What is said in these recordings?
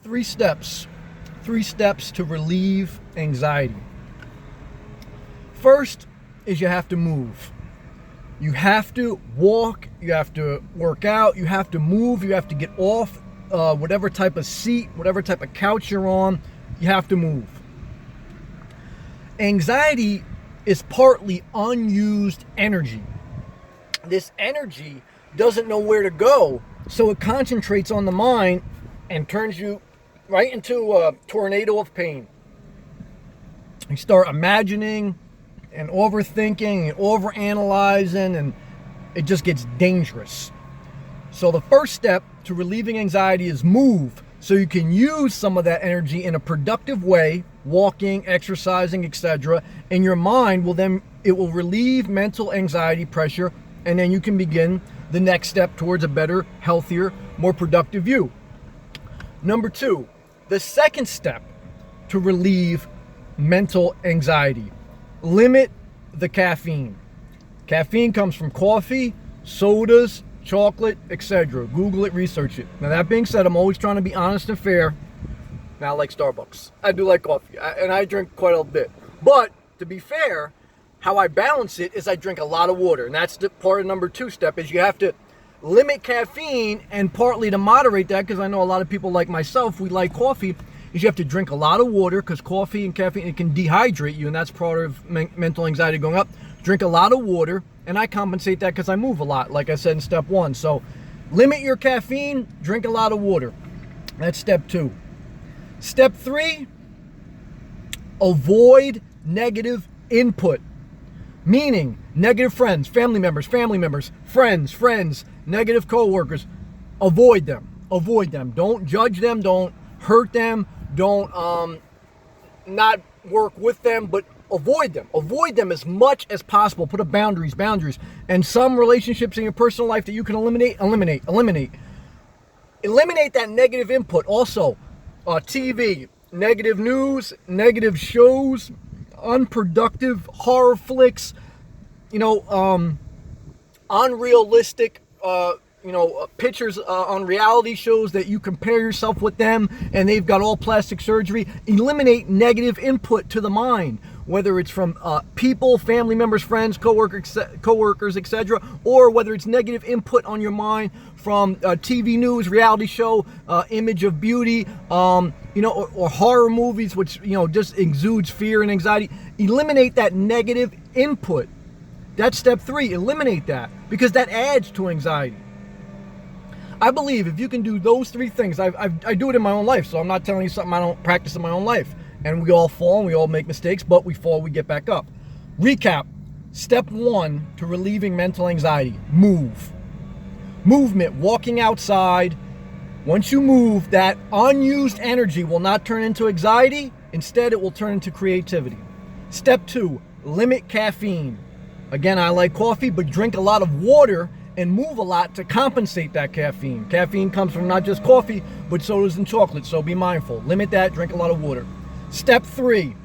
Three steps. Three steps to relieve anxiety. First is you have to move. You have to walk, you have to work out, you have to move, you have to get off whatever type of seat, whatever type of couch you're on, you have to move. Anxiety is partly unused energy. This energy doesn't know where to go, so it concentrates on the mind and turns you right into a tornado of pain. You start imagining and overthinking and overanalyzing, and it just gets dangerous. So the first step to relieving anxiety is move, so you can use some of that energy in a productive way, walking, exercising, etc. And your mind it will relieve mental anxiety pressure, and then you can begin the next step towards a better, healthier, more productive you. Number two, the second step to relieve mental anxiety. Limit the caffeine. Caffeine comes from coffee, sodas, chocolate, etc. Google it, research it. Now that being said, I'm always trying to be honest and fair. Now I like Starbucks. I do like coffee, and I drink quite a bit. But to be fair, how I balance it is I drink a lot of water. And that's the part of number two step, is you have to limit caffeine, and partly to moderate that, because I know a lot of people like myself, we like coffee, is you have to drink a lot of water, because coffee and caffeine, it can dehydrate you, and that's part of mental anxiety going up. Drink a lot of water, and I compensate that because I move a lot, like I said in step one. So limit your caffeine, drink a lot of water. That's step two. Step three, avoid negative input. Meaning negative friends, family members, friends, negative coworkers. Avoid them. Don't judge them. Don't hurt them. Don't not work with them, but avoid them. Avoid them as much as possible. Put up boundaries. And some relationships in your personal life that you can eliminate. Eliminate that negative input. Also, TV, negative news, negative shows, unproductive horror flicks, unrealistic pictures on reality shows that you compare yourself with them and they've got all plastic surgery. Eliminate negative input to the mind, whether it's from people, family members, friends, coworkers, etc., or whether it's negative input on your mind from TV news, reality show, image of beauty, or horror movies, which just exudes fear and anxiety. Eliminate that negative input. That's step three. Eliminate that, because that adds to anxiety. I believe if you can do those three things, I do it in my own life, so I'm not telling you something I don't practice in my own life. And we all fall and we all make mistakes, but we fall, we get back up. Recap. Step one to relieving mental anxiety: move. Movement, walking outside. Once you move, that unused energy will not turn into anxiety. Instead, it will turn into creativity. Step two, limit caffeine. Again, I like coffee, but drink a lot of water and move a lot to compensate that caffeine. Caffeine comes from not just coffee, but sodas and chocolate, so be mindful. Limit that, drink a lot of water. Step three,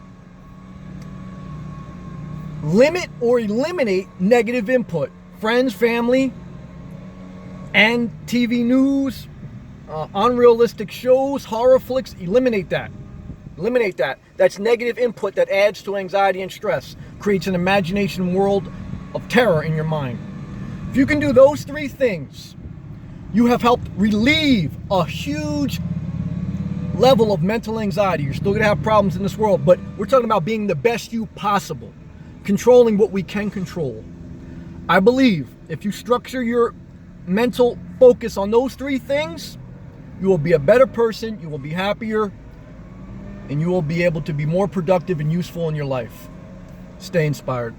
limit or eliminate negative input. Friends, family, and TV news, unrealistic shows, horror flicks. Eliminate that. That's negative input that adds to anxiety and stress, creates an imagination world of terror in your mind. If you can do those three things, you have helped relieve a huge level of mental anxiety. You're still going to have problems in this world, but we're talking about being the best you possible, controlling what we can control. I believe if you structure your mental focus on those three things, you will be a better person, you will be happier, and you will be able to be more productive and useful in your life. Stay inspired.